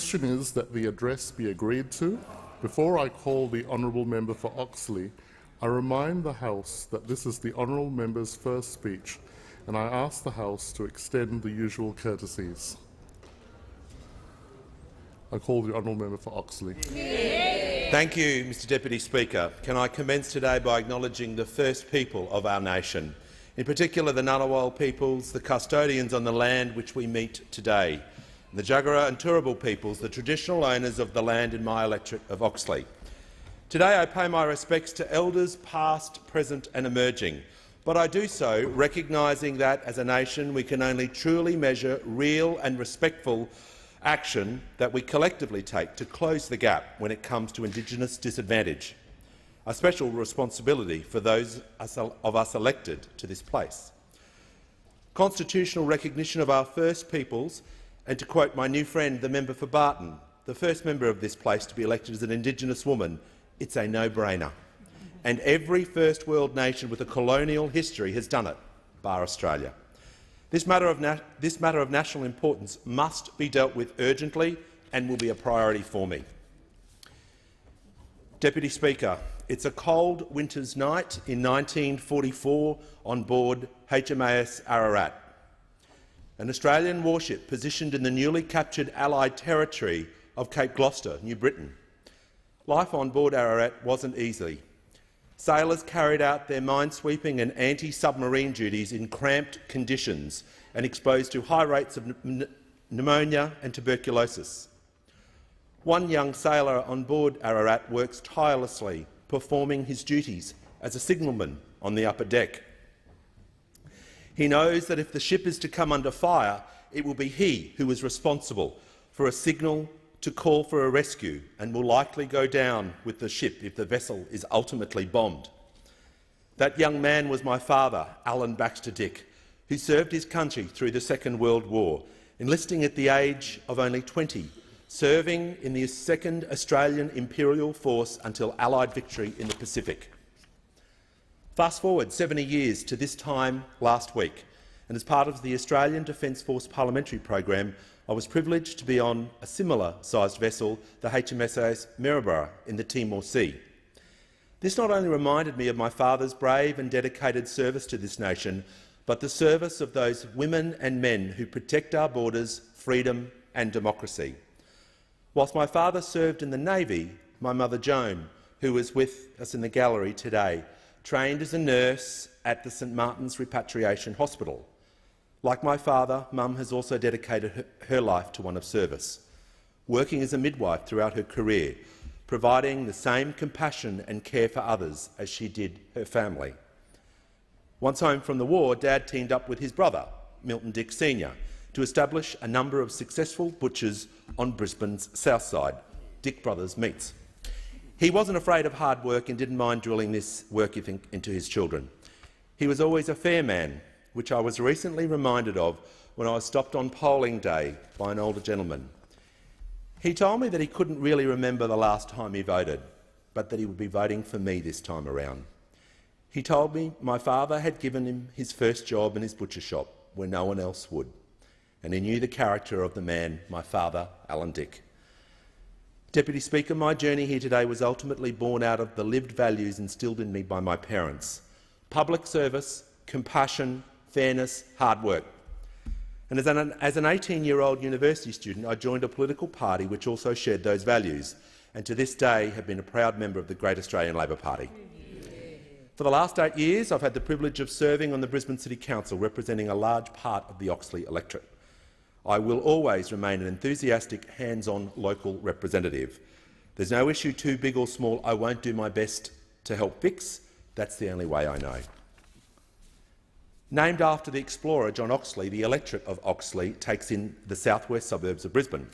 question is that the address be agreed to. Before I call the honourable member for Oxley, I remind the House that this is the honourable member's first speech, and I ask the House to extend the usual courtesies. I call the honourable member for Oxley. Thank you, Mr Deputy Speaker. Can I commence today by acknowledging the first people of our nation, in particular the Ngunnawal peoples, the custodians on the land which we meet today, and the Jagera and Turrbal peoples, the traditional owners of the land in my electorate of Oxley. Today I pay my respects to elders past, present and emerging, but I do so recognising that, as a nation, we can only truly measure real and respectful action that we collectively take to close the gap when it comes to Indigenous disadvantage, a special responsibility for those of us elected to this place. Constitutional recognition of our First Peoples, and to quote my new friend, the member for Barton, the first member of this place to be elected as an Indigenous woman, it's a no-brainer. And every First World nation with a colonial history has done it, bar Australia. This matter of national importance must be dealt with urgently and will be a priority for me. Deputy Speaker, it's a cold winter's night in 1944 on board HMAS Ararat, an Australian warship positioned in the newly captured Allied territory of Cape Gloucester, New Britain. Life on board Ararat wasn't easy. Sailors carried out their minesweeping and anti-submarine duties in cramped conditions and exposed to high rates of pneumonia and tuberculosis. One young sailor on board Ararat works tirelessly, performing his duties as a signalman on the upper deck. He knows that if the ship is to come under fire, it will be he who is responsible for a signal to call for a rescue and will likely go down with the ship if the vessel is ultimately bombed. That young man was my father, Alan Baxter Dick, who served his country through the Second World War, enlisting at the age of only 20, serving in the 2nd Australian Imperial Force until Allied victory in the Pacific. Fast forward 70 years to this time last week, and as part of the Australian Defence Force Parliamentary Program, I was privileged to be on a similar-sized vessel, the HMSS Maryborough, in the Timor Sea. This not only reminded me of my father's brave and dedicated service to this nation, but the service of those women and men who protect our borders, freedom and democracy. Whilst my father served in the Navy, my mother Joan, who is with us in the gallery today, trained as a nurse at the St Martin's Repatriation Hospital. Like my father, Mum has also dedicated her life to one of service, working as a midwife throughout her career, providing the same compassion and care for others as she did her family. Once home from the war, Dad teamed up with his brother, Milton Dick Sr., to establish a number of successful butchers on Brisbane's south side, Dick Brothers Meats. He wasn't afraid of hard work and didn't mind drilling this work into his children. He was always a fair man, which I was recently reminded of when I was stopped on polling day by an older gentleman. He told me that he couldn't really remember the last time he voted, but that he would be voting for me this time around. He told me my father had given him his first job in his butcher shop where no one else would, and he knew the character of the man, my father, Alan Dick. Deputy Speaker, my journey here today was ultimately born out of the lived values instilled in me by my parents: public service, compassion, fairness, hard work. And as an 18-year-old university student, I joined a political party which also shared those values, and to this day have been a proud member of the Great Australian Labor Party. For the last 8 years, I've had the privilege of serving on the Brisbane City Council, representing a large part of the Oxley electorate. I will always remain an enthusiastic, hands-on local representative. There's no issue too big or small I won't do my best to help fix. That's the only way I know. Named after the explorer John Oxley, the electorate of Oxley takes in the southwest suburbs of Brisbane.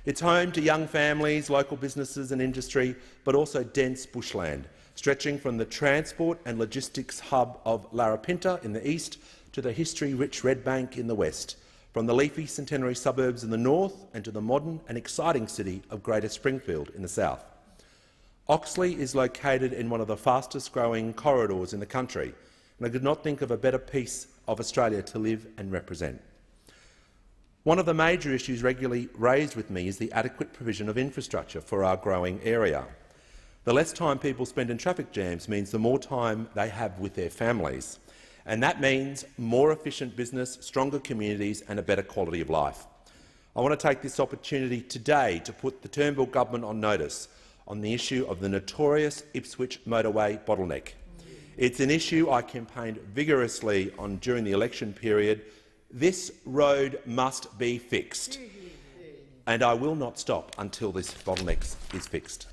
It's home to young families, local businesses and industry, but also dense bushland, stretching from the transport and logistics hub of Larapinta in the east to the history-rich Red Bank in the west, from the leafy centenary suburbs in the north and to the modern and exciting city of Greater Springfield in the south. Oxley is located in one of the fastest-growing corridors in the country, and I could not think of a better piece of Australia to live and represent. One of the major issues regularly raised with me is the adequate provision of infrastructure for our growing area. The less time people spend in traffic jams means the more time they have with their families, and that means more efficient business, stronger communities and a better quality of life. I want to take this opportunity today to put the Turnbull government on notice on the issue of the notorious Ipswich motorway bottleneck. It's an issue I campaigned vigorously on during the election period. This road must be fixed, and I will not stop until this bottleneck is fixed.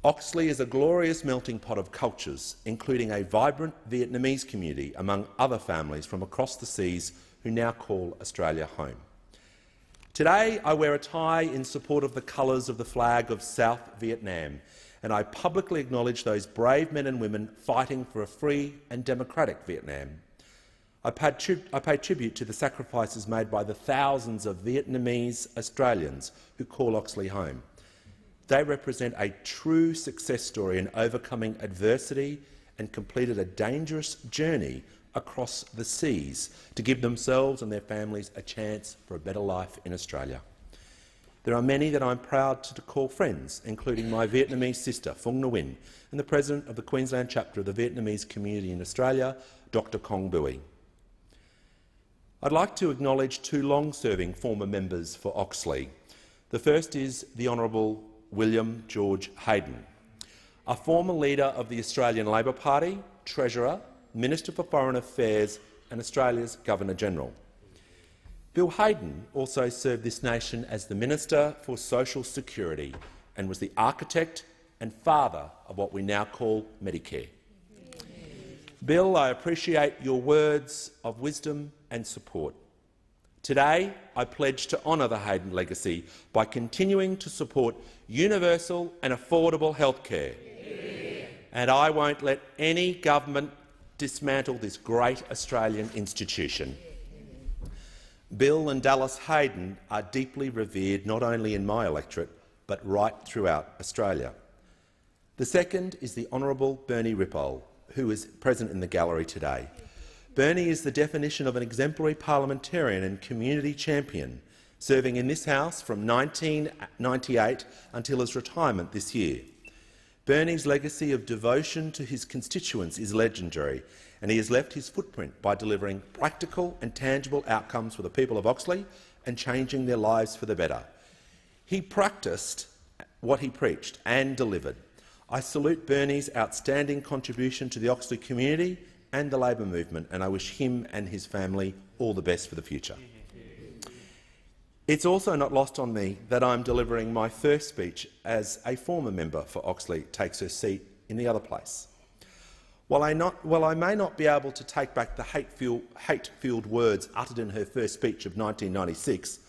Oxley is a glorious melting pot of cultures, including a vibrant Vietnamese community, among other families from across the seas who now call Australia home. Today, I wear a tie in support of the colours of the flag of South Vietnam, and I publicly acknowledge those brave men and women fighting for a free and democratic Vietnam. I pay tribute to the sacrifices made by the thousands of Vietnamese Australians who call Oxley home. They represent a true success story in overcoming adversity and completed a dangerous journey across the seas to give themselves and their families a chance for a better life in Australia. There are many that I'm proud to call friends, including my Vietnamese sister, Phung Nguyen, and the President of the Queensland chapter of the Vietnamese community in Australia, Dr Cong Bui. I'd like to acknowledge two long-serving former members for Oxley. The first is the Honourable William George Hayden, a former leader of the Australian Labor Party, Treasurer, Minister for Foreign Affairs and Australia's Governor-General. Bill Hayden also served this nation as the Minister for Social Security and was the architect and father of what we now call Medicare. Bill, I appreciate your words of wisdom and support. Today, I pledge to honour the Hayden legacy by continuing to support universal and affordable health care. And I won't let any government dismantle this great Australian institution. Bill and Dallas Hayden are deeply revered not only in my electorate but right throughout Australia. The second is the Honourable Bernie Ripoll, who is present in the gallery today. Bernie is the definition of an exemplary parliamentarian and community champion, serving in this House from 1998 until his retirement this year. Bernie's legacy of devotion to his constituents is legendary, and he has left his footprint by delivering practical and tangible outcomes for the people of Oxley and changing their lives for the better. He practiced what he preached and delivered. I salute Bernie's outstanding contribution to the Oxley community and the Labor movement, and I wish him and his family all the best for the future. It's also not lost on me that I'm delivering my first speech as a former member for Oxley takes her seat in the other place. While I may not be able to take back the hate-filled words uttered in her first speech of 1996,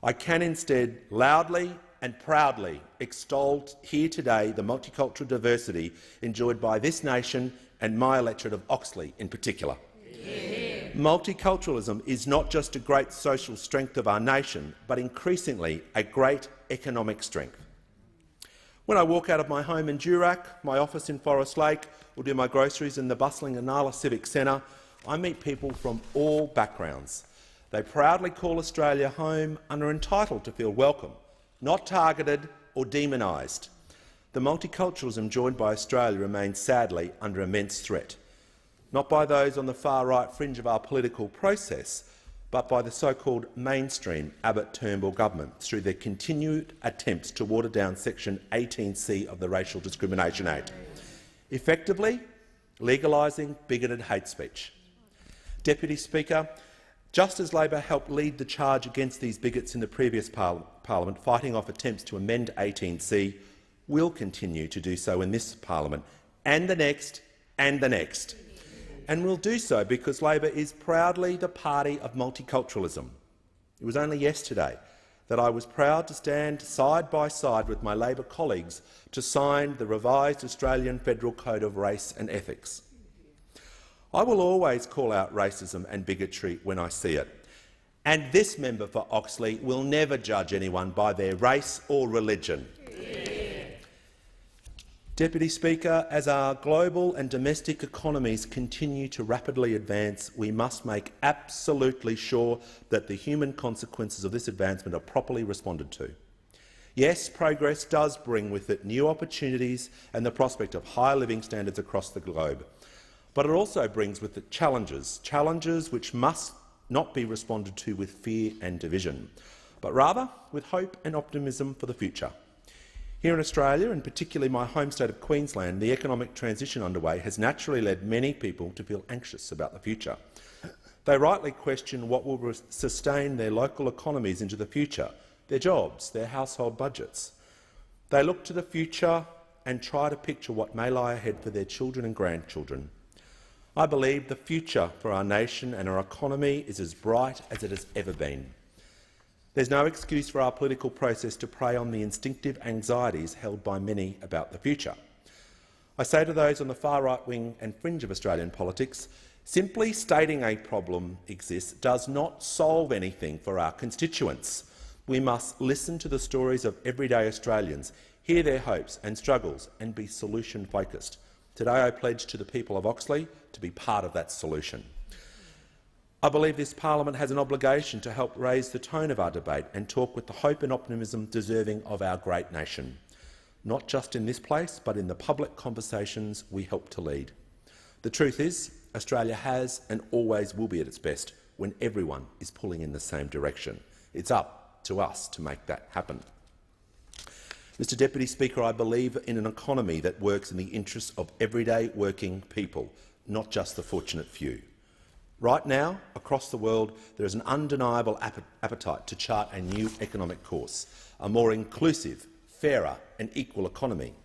I can instead loudly and proudly extol here today the multicultural diversity enjoyed by this nation and my electorate of Oxley in particular. Yeah. Multiculturalism is not just a great social strength of our nation, but increasingly a great economic strength. When I walk out of my home in Durack, my office in Forest Lake, or do my groceries in the bustling Inala Civic Centre, I meet people from all backgrounds. They proudly call Australia home and are entitled to feel welcome, not targeted or demonised. The multiculturalism enjoyed by Australia remains sadly under immense threat, not by those on the far-right fringe of our political process, but by the so-called mainstream Abbott-Turnbull government through their continued attempts to water down Section 18C of the Racial Discrimination Act, effectively legalising bigoted hate speech. Deputy Speaker, just as Labor helped lead the charge against these bigots in the previous Parliament, fighting off attempts to amend 18C, will continue to do so in this Parliament, and the next, and the next. And will do so because Labor is proudly the party of multiculturalism. It was only yesterday that I was proud to stand side by side with my Labor colleagues to sign the revised Australian Federal Code of Race and Ethics. I will always call out racism and bigotry when I see it, and this member for Oxley will never judge anyone by their race or religion. Deputy Speaker, as our global and domestic economies continue to rapidly advance, we must make absolutely sure that the human consequences of this advancement are properly responded to. Yes, progress does bring with it new opportunities and the prospect of higher living standards across the globe. But it also brings with it challenges which must not be responded to with fear and division, but rather with hope and optimism for the future. Here in Australia, and particularly my home state of Queensland, the economic transition underway has naturally led many people to feel anxious about the future. They rightly question what will sustain their local economies into the future, their jobs, their household budgets. They look to the future and try to picture what may lie ahead for their children and grandchildren. I believe the future for our nation and our economy is as bright as it has ever been. There's no excuse for our political process to prey on the instinctive anxieties held by many about the future. I say to those on the far right wing and fringe of Australian politics, simply stating a problem exists does not solve anything for our constituents. We must listen to the stories of everyday Australians, hear their hopes and struggles and be solution-focused. Today I pledge to the people of Oxley to be part of that solution. I believe this parliament has an obligation to help raise the tone of our debate and talk with the hope and optimism deserving of our great nation, not just in this place but in the public conversations we help to lead. The truth is, Australia has and always will be at its best when everyone is pulling in the same direction. It's up to us to make that happen. Mr Deputy Speaker, I believe in an economy that works in the interests of everyday working people, not just the fortunate few. Right now, across the world, there is an undeniable appetite to chart a new economic course, a more inclusive, fairer and equal economy.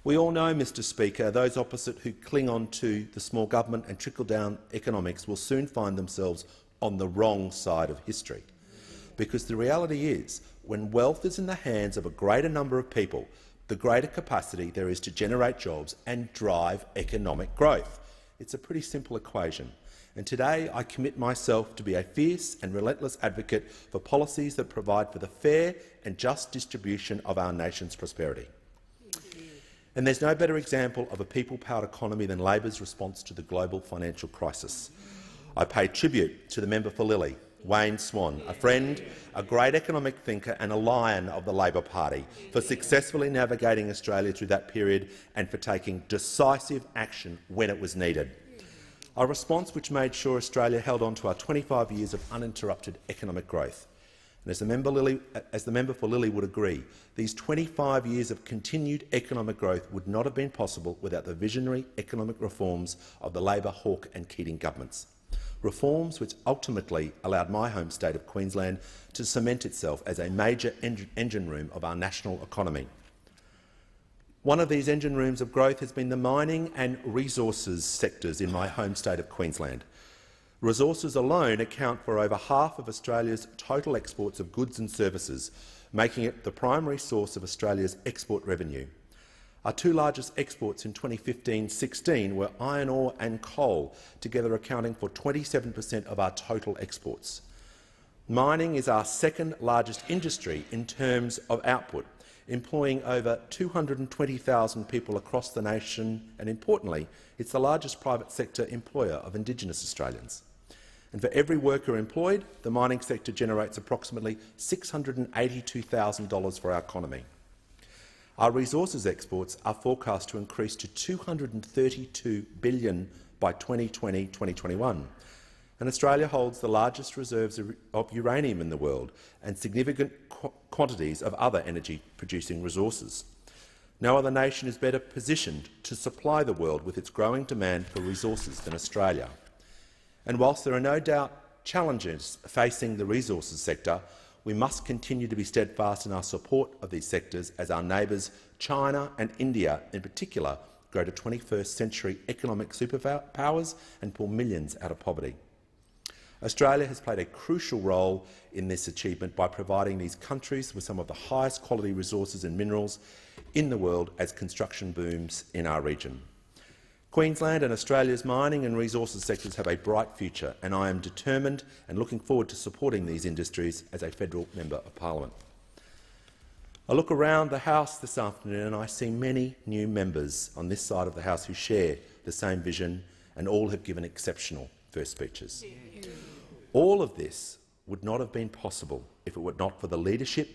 We all know, Mr Speaker, those opposite who cling on to the small government and trickle-down economics will soon find themselves on the wrong side of history. Because the reality is, when wealth is in the hands of a greater number of people, the greater capacity there is to generate jobs and drive economic growth. It's a pretty simple equation. And today I commit myself to be a fierce and relentless advocate for policies that provide for the fair and just distribution of our nation's prosperity. And there's no better example of a people-powered economy than Labor's response to the global financial crisis. I pay tribute to the member for Lilly, Wayne Swan, a friend, a great economic thinker and a lion of the Labor Party, for successfully navigating Australia through that period and for taking decisive action when it was needed. A response which made sure Australia held on to our 25 years of uninterrupted economic growth. And as the member for Lilly would agree, these 25 years of continued economic growth would not have been possible without the visionary economic reforms of the Labor, Hawke and Keating governments. Reforms which ultimately allowed my home state of Queensland to cement itself as a major engine room of our national economy. One of these engine rooms of growth has been the mining and resources sectors in my home state of Queensland. Resources alone account for over half of Australia's total exports of goods and services, making it the primary source of Australia's export revenue. Our two largest exports in 2015-16 were iron ore and coal, together accounting for 27% of our total exports. Mining is our second largest industry in terms of output, employing over 220,000 people across the nation, and importantly, it's the largest private sector employer of Indigenous Australians. And for every worker employed, the mining sector generates approximately $682,000 for our economy. Our resources exports are forecast to increase to $232 billion by 2020-2021. And Australia holds the largest reserves of uranium in the world and significant quantities of other energy-producing resources. No other nation is better positioned to supply the world with its growing demand for resources than Australia. And whilst there are no doubt challenges facing the resources sector, we must continue to be steadfast in our support of these sectors as our neighbours China and India in particular grow to 21st century economic superpowers and pull millions out of poverty. Australia has played a crucial role in this achievement by providing these countries with some of the highest quality resources and minerals in the world as construction booms in our region. Queensland and Australia's mining and resources sectors have a bright future, and I am determined and looking forward to supporting these industries as a federal member of parliament. I look around the House this afternoon and I see many new members on this side of the House who share the same vision, and all have given exceptional first speeches. All of this would not have been possible if it were not for the leadership,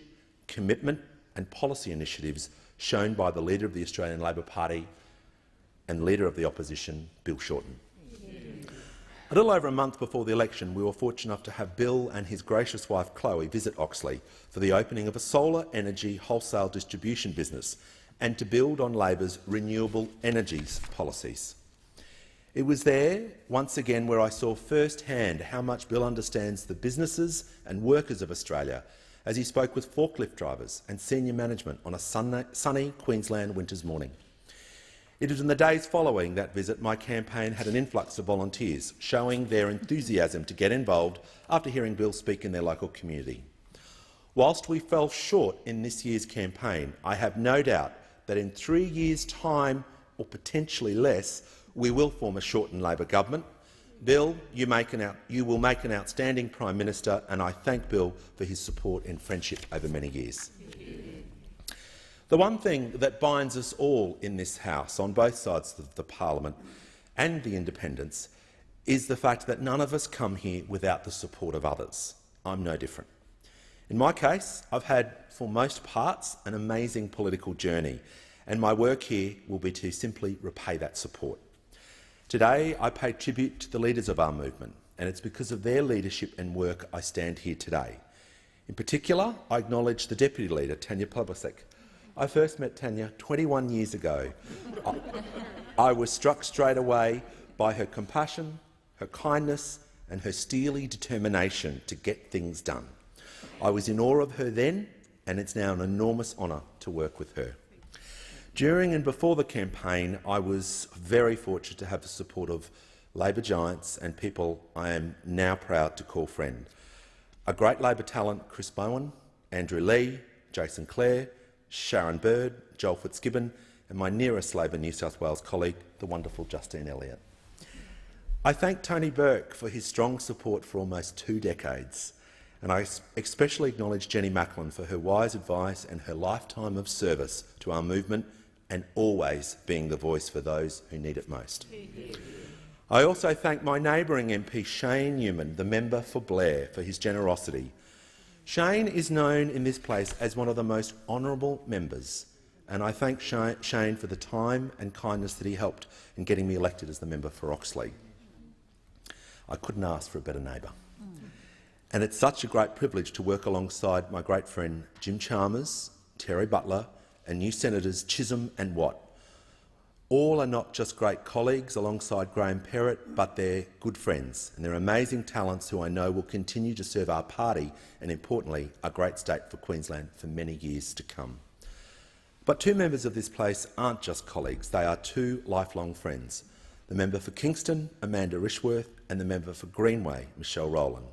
commitment and policy initiatives shown by the Leader of the Australian Labor Party and Leader of the Opposition, Bill Shorten. A little over a month before the election, we were fortunate enough to have Bill and his gracious wife Chloe visit Oxley for the opening of a solar energy wholesale distribution business and to build on Labor's renewable energies policies. It was there, once again, where I saw firsthand how much Bill understands the businesses and workers of Australia as he spoke with forklift drivers and senior management on a sunny Queensland winter's morning. It was in the days following that visit my campaign had an influx of volunteers showing their enthusiasm to get involved after hearing Bill speak in their local community. Whilst we fell short in this year's campaign, I have no doubt that in 3 years' time, or potentially less, we will form a Shorten Labor government. Bill, you will make an outstanding Prime Minister, and I thank Bill for his support and friendship over many years. The one thing that binds us all in this House, on both sides of the Parliament and the independents, is the fact that none of us come here without the support of others. I'm no different. In my case, I've had, for most parts, an amazing political journey, and my work here will be to simply repay that support. Today, I pay tribute to the leaders of our movement, and it's because of their leadership and work I stand here today. In particular, I acknowledge the Deputy Leader, Tanya Plibersek. I first met Tanya 21 years ago. I was struck straight away by her compassion, her kindness and her steely determination to get things done. I was in awe of her then, and it's now an enormous honour to work with her. During and before the campaign, I was very fortunate to have the support of Labor giants and people I am now proud to call friend. A great Labor talent, Chris Bowen, Andrew Lee, Jason Clare, Sharon Bird, Joel Fitzgibbon, and my nearest Labor New South Wales colleague, the wonderful Justine Elliott. I thank Tony Burke for his strong support for almost 2 decades, and I especially acknowledge Jenny Macklin for her wise advice and her lifetime of service to our movement and always being the voice for those who need it most. I also thank my neighbouring MP Shane Newman, the member for Bligh, for his generosity. Shane is known in this place as one of the most honourable members, and I thank Shane for the time and kindness that he helped in getting me elected as the member for Oxley. I couldn't ask for a better neighbour. And it's such a great privilege to work alongside my great friend Jim Chalmers, Terry Butler and new Senators Chisholm and Watt. All are not just great colleagues alongside Graham Perrott, but they're good friends, and they're amazing talents who I know will continue to serve our party and, importantly, our great state for Queensland for many years to come. But 2 members of this place aren't just colleagues, they are 2 lifelong friends. The member for Kingston, Amanda Rishworth, and the member for Greenway, Michelle Rowland.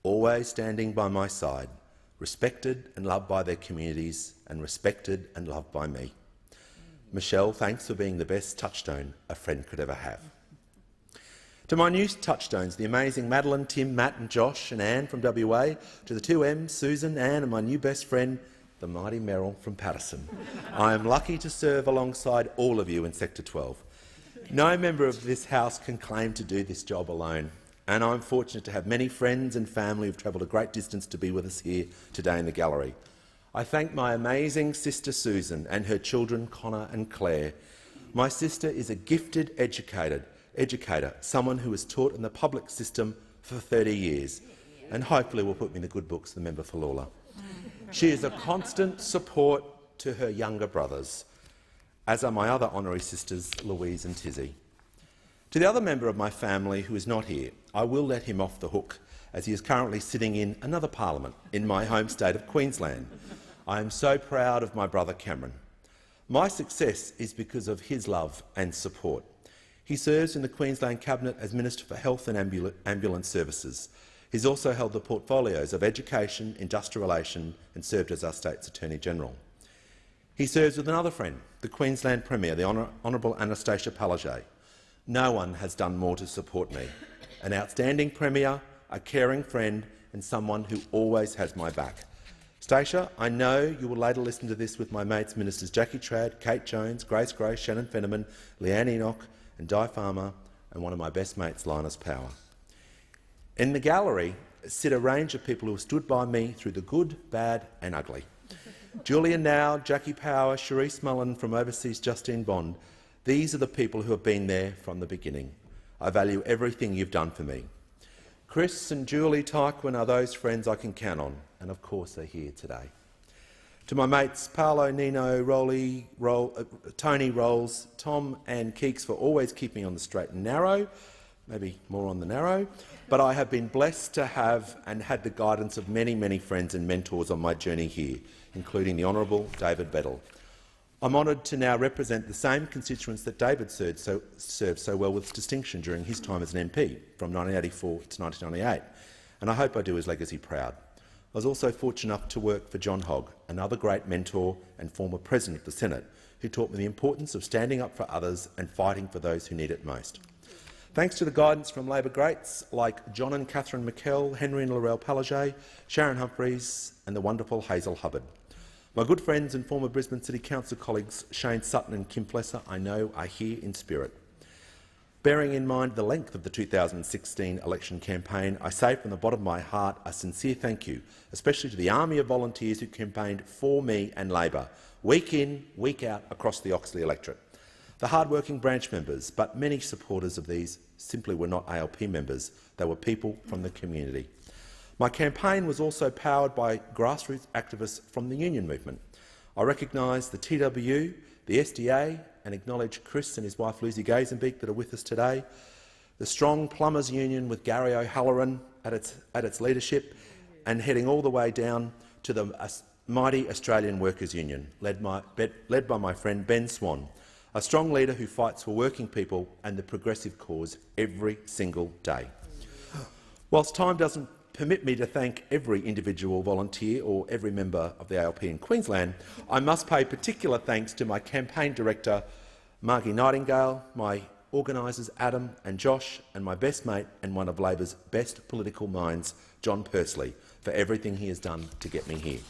Always standing by my side, respected and loved by their communities, and respected and loved by me. Michelle, thanks for being the best touchstone a friend could ever have. To my new touchstones, the amazing Madeline, Tim, Matt and Josh and Anne from WA, to the 2 M's, Susan, Anne and my new best friend, the mighty Merrill from Patterson. I am lucky to serve alongside all of you in Sector 12. No member of this House can claim to do this job alone, and I'm fortunate to have many friends and family who have travelled a great distance to be with us here today in the gallery. I thank my amazing sister Susan and her children Connor and Claire. My sister is a gifted educator, someone who has taught in the public system for 30 years, and hopefully will put me in the good books, the member for Lawler. She is a constant support to her younger brothers, as are my other honorary sisters Louise and Tizzy. To the other member of my family who is not here, I will let him off the hook, as he is currently sitting in another parliament in my home state of Queensland. I am so proud of my brother Cameron. My success is because of his love and support. He serves in the Queensland Cabinet as Minister for Health and Ambulance Services. He's also held the portfolios of Education, Industrial Relations and served as our state's Attorney-General. He serves with another friend, the Queensland Premier, the Honourable Anastasia Palaszczuk. No one has done more to support me. An outstanding Premier, a caring friend and someone who always has my back. Stacia, I know you will later listen to this with my mates Ministers Jackie Trad, Kate Jones, Grace Gray, Shannon Fenneman, Leanne Enoch and Di Farmer, and one of my best mates, Linus Power. In the gallery sit a range of people who have stood by me through the good, bad and ugly. Julian Now, Jackie Power, Charisse Mullen from overseas, Justine Bond. These are the people who have been there from the beginning. I value everything you've done for me. Chris and Julie Tykwen are those friends I can count on, and of course they're here today. To my mates Paolo, Nino, Tony, Rolls, Tom and Keeks for always keeping me on the straight and narrow, maybe more on the narrow, but I have been blessed to have and had the guidance of many, many friends and mentors on my journey here, including the Honourable David Beddle. I'm honoured to now represent the same constituents that David served so well with distinction during his time as an MP from 1984 to 1998, and I hope I do his legacy proud. I was also fortunate enough to work for John Hogg, another great mentor and former President of the Senate, who taught me the importance of standing up for others and fighting for those who need it most. Thanks to the guidance from Labor greats like John and Catherine McKell, Henry and Laurel Palaget, Sharon Humphreys and the wonderful Hazel Hubbard. My good friends and former Brisbane City Council colleagues Shane Sutton and Kim Plesser I know are here in spirit. Bearing in mind the length of the 2016 election campaign, I say from the bottom of my heart a sincere thank you, especially to the army of volunteers who campaigned for me and Labor, week in, week out across the Oxley electorate. The hard-working branch members, but many supporters of these simply were not ALP members, they were people from the community. My campaign was also powered by grassroots activists from the union movement. I recognise the TWU, the SDA, and acknowledge Chris and his wife Lucy Gazenbeek that are with us today, the strong Plumbers Union with Gary O'Halloran at its leadership, and heading all the way down to the mighty Australian Workers' Union, led by my friend Ben Swan, a strong leader who fights for working people and the progressive cause every single day. Whilst time doesn't permit me to thank every individual volunteer or every member of the ALP in Queensland, I must pay particular thanks to my campaign director, Margie Nightingale, my organisers, Adam and Josh, and my best mate and one of Labor's best political minds, John Pursley, for everything he has done to get me here.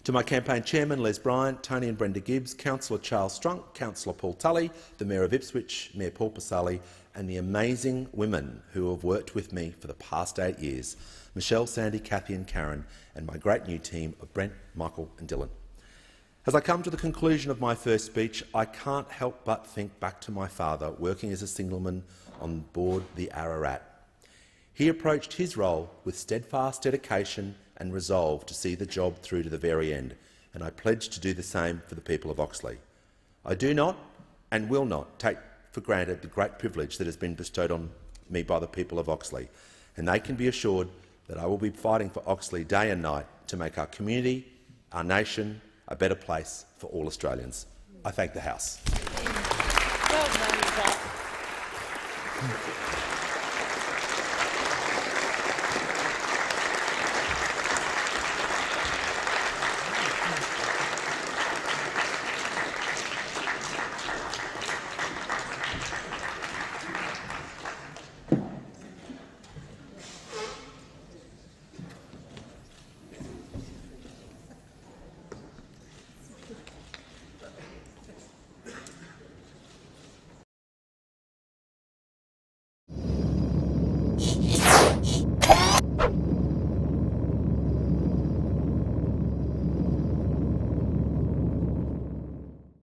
To my campaign chairman, Les Bryant, Tony and Brenda Gibbs, Councillor Charles Strunk, Councillor Paul Tully, the Mayor of Ipswich, Mayor Paul Pasali, and the amazing women who have worked with me for the past 8 years, Michelle, Sandy, Kathy and Karen, and my great new team of Brent, Michael and Dylan. As I come to the conclusion of my first speech, I can't help but think back to my father working as a signalman on board the Ararat. He approached his role with steadfast dedication and resolve to see the job through to the very end, and I pledge to do the same for the people of Oxley. I do not and will not take for granted the great privilege that has been bestowed on me by the people of Oxley, and they can be assured that I will be fighting for Oxley day and night to make our community, our nation, a better place for all Australians. I thank the House. Well done,